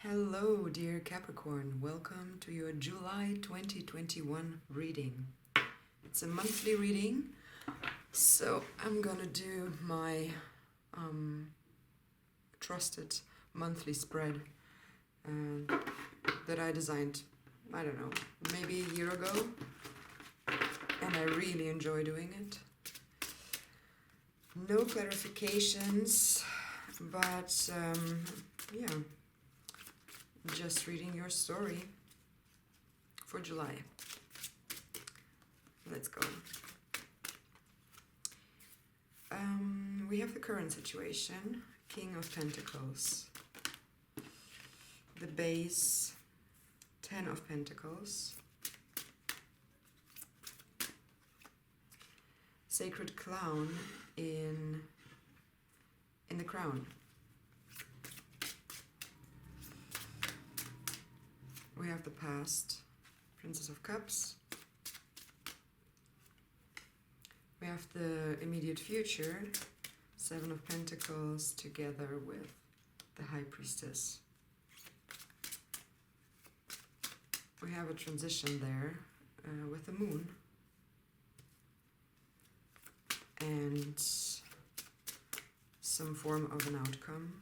Hello, dear Capricorn. Welcome to your July 2021 reading. It's a monthly reading, so I'm gonna do my trusted monthly spread that I designed, I don't know, maybe a year ago, and I really enjoy doing it. No clarifications, but yeah. Just reading your story for July. Let's go. We have the current situation, King of Pentacles, the base, 10 of Pentacles, Sacred Clown in the crown. We have the past, Princess of Cups. We have the immediate future, Seven of Pentacles together with the High Priestess. We have a transition there with the Moon. And some form of an outcome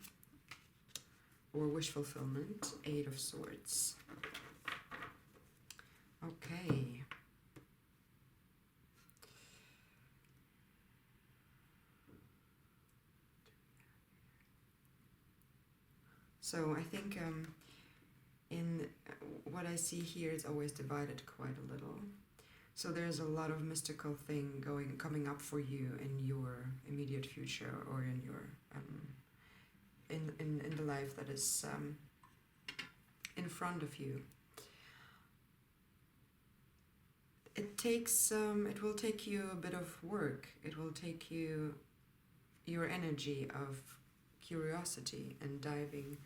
or wish fulfillment, Eight of Swords. Okay. So I think in what I see here, it's always divided quite a little. So there's a lot of mystical thing coming up for you in your immediate future, or in your in the life that is in front of you. It will take you a bit of work. It will take you your energy of curiosity and diving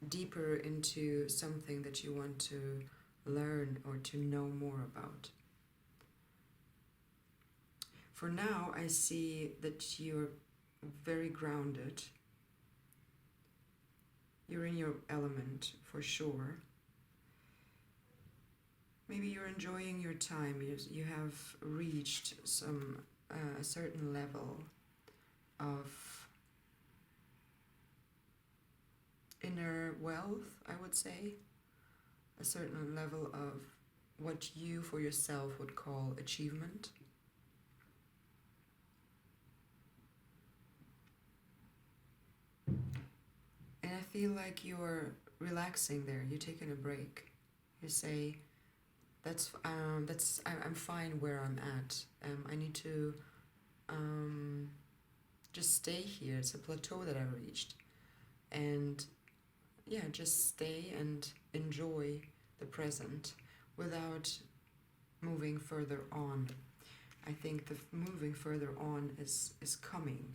deeper into something that you want to learn or to know more about. For now, I see that you're very grounded. You're in your element for sure. Maybe you're enjoying your time. You have reached a certain level of inner wealth, I would say. A certain level of what you for yourself would call achievement. And I feel like you're relaxing there. You're taking a break. You say, I'm fine where I'm at. I need to just stay here. It's a plateau that I reached, and yeah, just stay and enjoy the present without moving further on. I think the moving further on is coming,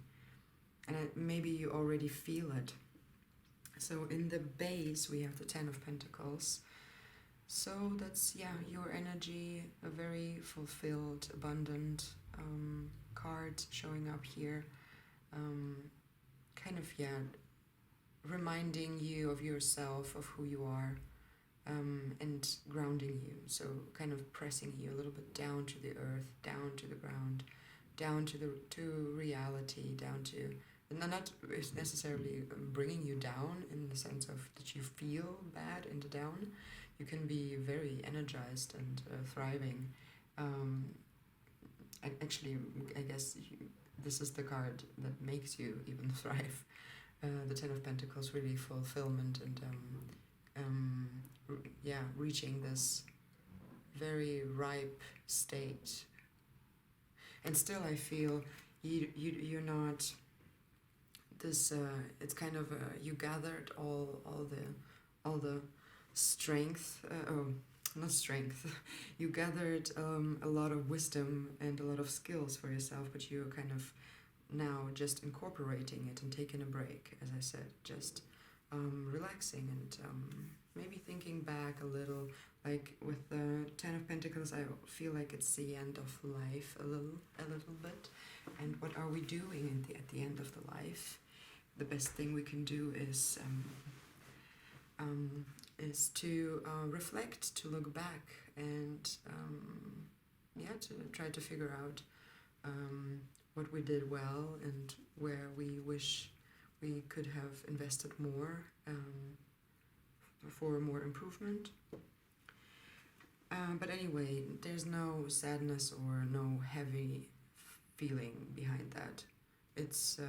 and maybe you already feel it. So in the base we have the 10 of Pentacles. So that's, yeah, your energy, a very fulfilled, abundant card showing up here. Kind of, yeah, reminding you of yourself, of who you are, and grounding you. So kind of pressing you a little bit down to the earth, down to the ground, down to reality, down to, not necessarily bringing you down in the sense of that you feel bad in the down. You can be very energized and thriving. Actually, I guess this is the card that makes you even thrive. The 10 of Pentacles, really fulfillment and yeah, reaching this very ripe state. And still, I feel you're not this. It's kind of you gathered all the strength, not strength, you gathered a lot of wisdom and a lot of skills for yourself, but you're kind of now just incorporating it and taking a break, as I said, just relaxing and maybe thinking back a little. Like with the 10 of Pentacles, I feel like it's the end of life a little bit, and what are we doing at the end of the life? The best thing we can do is is to reflect, to look back, and to try to figure out what we did well and where we wish we could have invested more for more improvement. But anyway, there's no sadness or no heavy feeling behind that. It's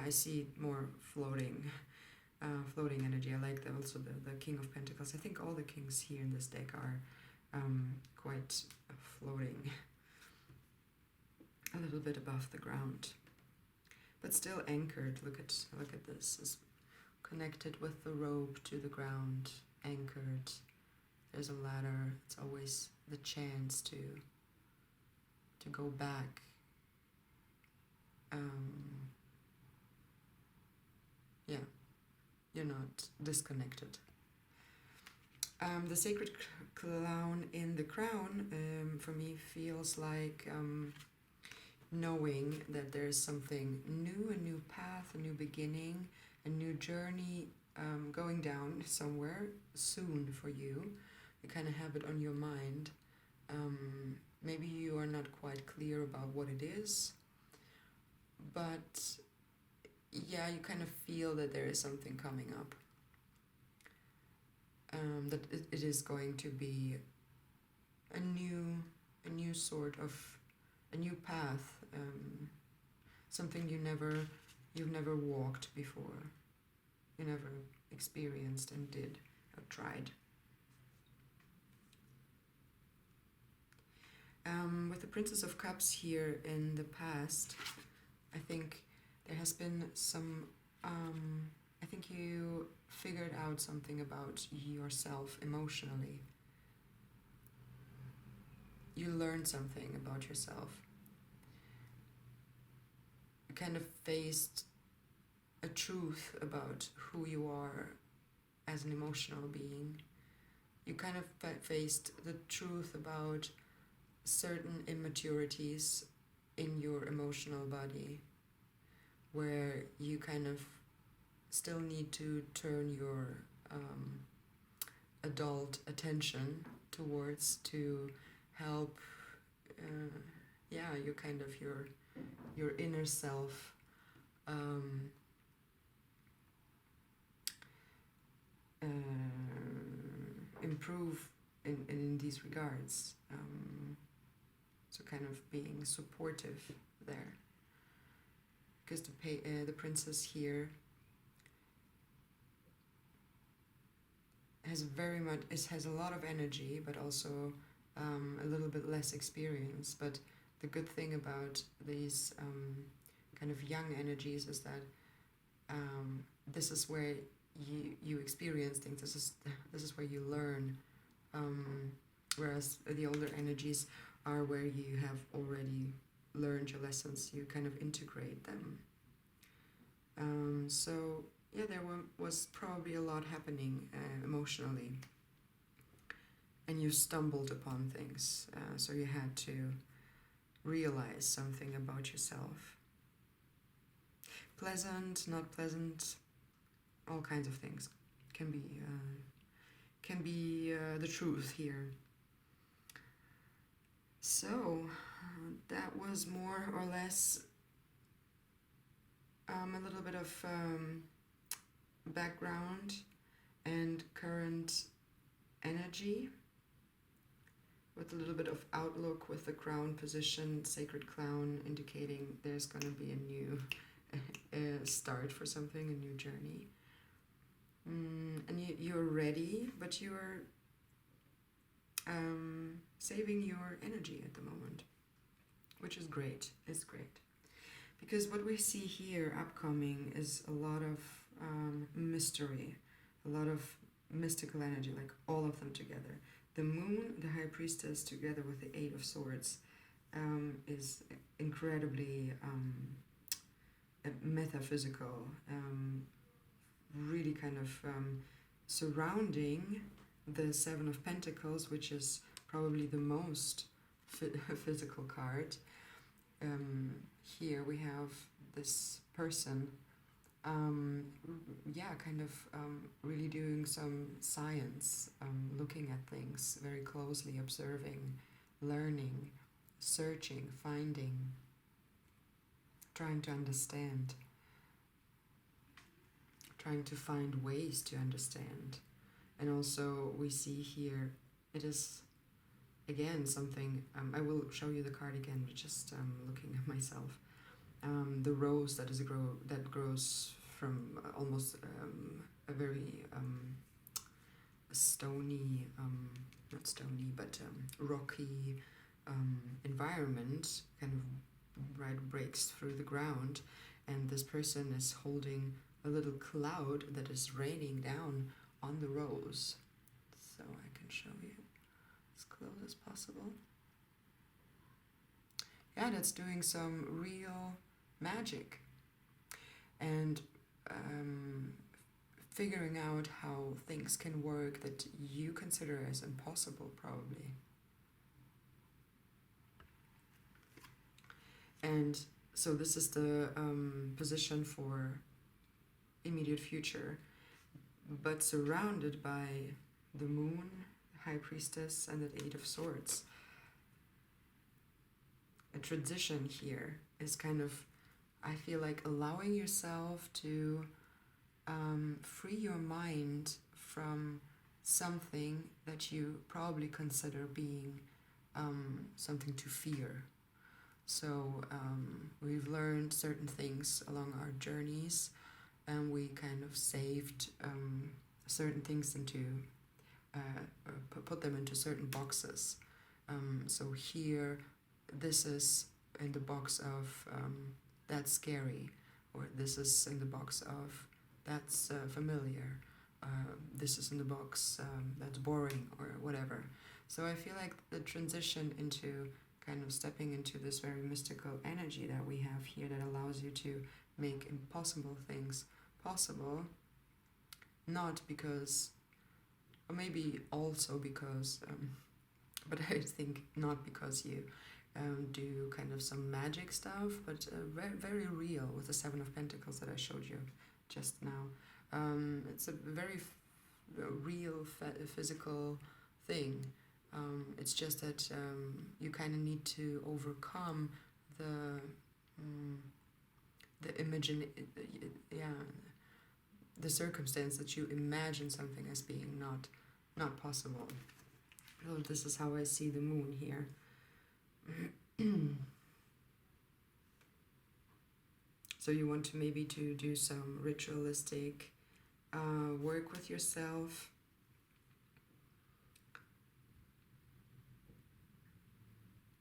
I see more floating energy. I like also the King of Pentacles. I think all the kings here in this deck are quite floating, a little bit above the ground, but still anchored. Look at this. It's connected with the rope to the ground, anchored. There's a ladder. It's always the chance to go back. You're not disconnected. The sacred clown in the crown, for me, feels like knowing that there's something new, a new path, a new beginning, a new journey going down somewhere soon for you. You kind of have it on your mind. Maybe you are not quite clear about what it is, but yeah, you kind of feel that there is something coming up. That it is going to be a new sort of a new path, something you've never walked before, you never experienced and did or tried. With the Princess of Cups here in the past, I think there has been some, I think you figured out something about yourself emotionally. You learned something about yourself. You kind of faced a truth about who you are as an emotional being. You kind of faced the truth about certain immaturities in your emotional body, where you kind of still need to turn your adult attention towards to help you kind of your inner self improve in these regards, so kind of being supportive there, because the princess here has a lot of energy, but also a little bit less experience. But the good thing about these kind of young energies is that this is where you experience things. This is where you learn, whereas the older energies are where you have already learned your lessons. You kind of integrate them. So yeah, there was probably a lot happening emotionally, and you stumbled upon things, so you had to realize something about yourself. Pleasant, not pleasant, all kinds of things can be the truth here. So that was more or less a little bit of background and current energy, with a little bit of outlook with the crown position, sacred clown, indicating there's going to be a new start for something, a new journey. And you're ready, but you're saving your energy at the moment, which is great. It's great. Because what we see here upcoming is a lot of mystery, a lot of mystical energy, like all of them together. The moon, the high priestess, together with the 8 of swords, is incredibly metaphysical, really kind of surrounding the 7 of Pentacles, which is probably the most physical card. Here we have this person yeah, kind of really doing some science, looking at things very closely, observing, learning, searching, finding, trying to understand, trying to find ways to understand. And also we see here, it is again something, I will show you the card again, but just looking at myself. The rose that grows from almost a very stony, not stony, but rocky environment, kind of breaks through the ground, and this person is holding a little cloud that is raining down on the rose. So I can show you as close as possible. Yeah, that's doing some real magic, and figuring out how things can work that you consider as impossible, probably. And so this is the position for immediate future, but surrounded by the moon, High Priestess, and the Eight of Swords. A transition here is kind of, I feel like, allowing yourself to free your mind from something that you probably consider being something to fear. So we've learned certain things along our journeys, and we kind of saved certain things into, put them into certain boxes. So here, this is in the box of that's scary, or this is in the box of that's familiar, this is in the box that's boring, or whatever. So I feel like the transition into kind of stepping into this very mystical energy that we have here, that allows you to make impossible things possible, not because, or maybe also because, but I think not because you do kind of some magic stuff, but very, very real with the Seven of Pentacles that I showed you just now. It's a very real physical thing. It's just that you kind of need to overcome the the circumstance that you imagine something as being not possible. So this is how I see the moon here. So you want to maybe to do some ritualistic work with yourself.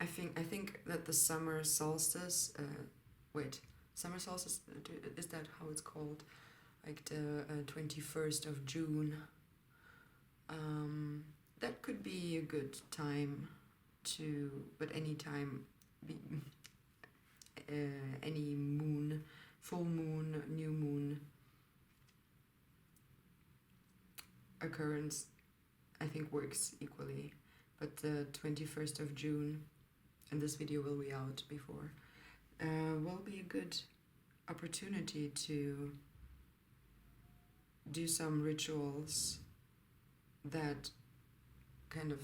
I think that the summer solstice, summer solstice, is that how it's called? Like the 21st of June. That could be a good time to, but any time, any moon, full moon, new moon occurrence, I think works equally. But the 21st of June, and this video will be out before, will be a good opportunity to do some rituals that kind of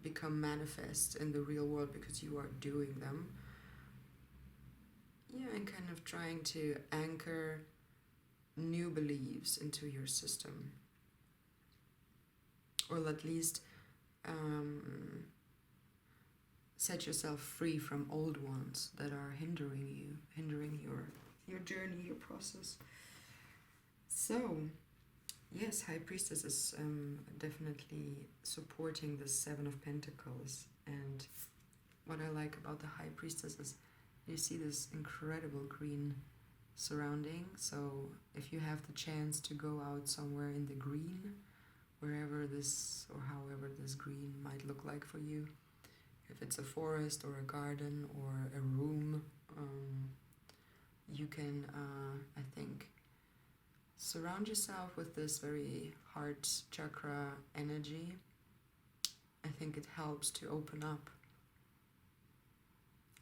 become manifest in the real world because you are doing them. Yeah, and kind of trying to anchor new beliefs into your system, or at least set yourself free from old ones that are hindering your journey, your process. So yes, High Priestess is definitely supporting the Seven of Pentacles, and what I like about the High Priestess is you see this incredible green surrounding. So if you have the chance to go out somewhere in the green, wherever this or however this green might look like for you, if it's a forest or a garden or a room, you can, I think, surround yourself with this very heart chakra energy. I think it helps to open up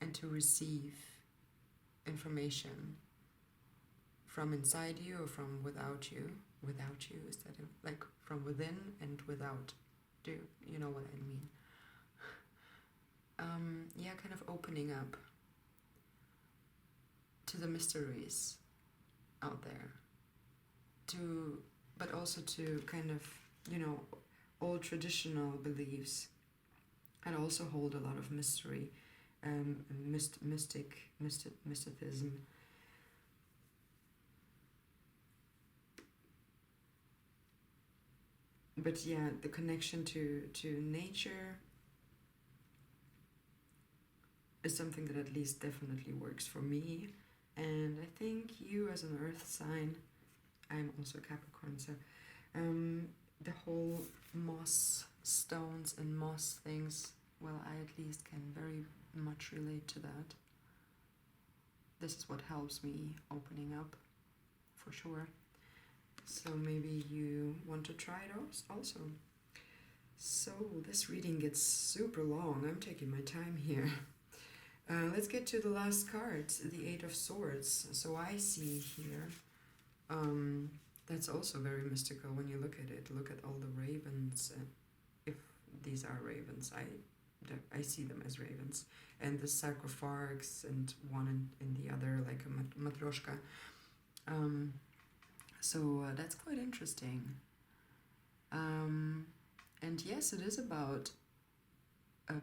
and to receive information from inside you or from without you? Without you, is that like from within and without? Do you know what I mean? Yeah, kind of opening up to the mysteries out there, but also to kind of, you know, old traditional beliefs and also hold a lot of mystery, mysticism. But yeah, the connection to nature is something that at least definitely works for me. And I think you as an earth sign, I'm also Capricorn, so the whole moss stones and moss things, well, I at least can very much relate to that. This is what helps me opening up, for sure. So maybe you want to try it also. So this reading gets super long. I'm taking my time here. Let's get to the last card, the Eight of Swords. So I see here, that's also very mystical when you look at it. Look at all the ravens. If these are ravens, I see them as ravens. And the sarcophags, and one in the other, like a matryoshka. So that's quite interesting. And yes, it is about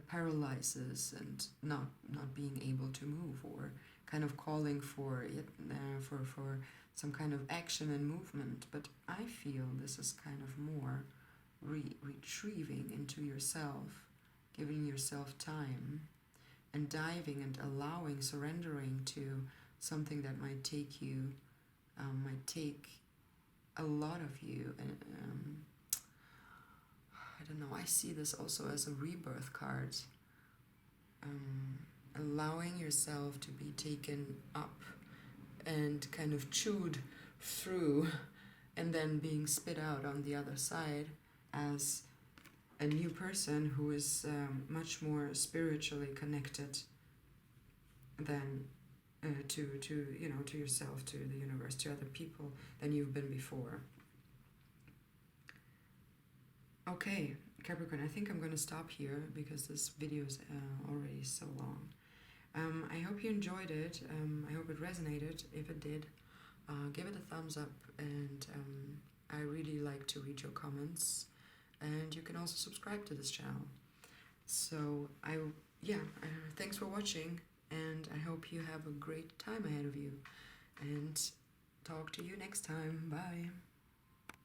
paralysis and not being able to move, or kind of calling for some kind of action and movement. But I feel this is kind of more retrieving into yourself, giving yourself time, and diving and allowing, surrendering to something that might take a lot of you. And I don't know, I see this also as a rebirth card. Allowing yourself to be taken up and kind of chewed through, and then being spit out on the other side as a new person who is much more spiritually connected than to yourself, to the universe, to other people than you've been before. Okay, Capricorn, I think I'm going to stop here because this video is already so long. I hope you enjoyed it. I hope it resonated. If it did, give it a thumbs up, and I really like to read your comments. And you can also subscribe to this channel. So thanks for watching, and I hope you have a great time ahead of you. And talk to you next time. Bye.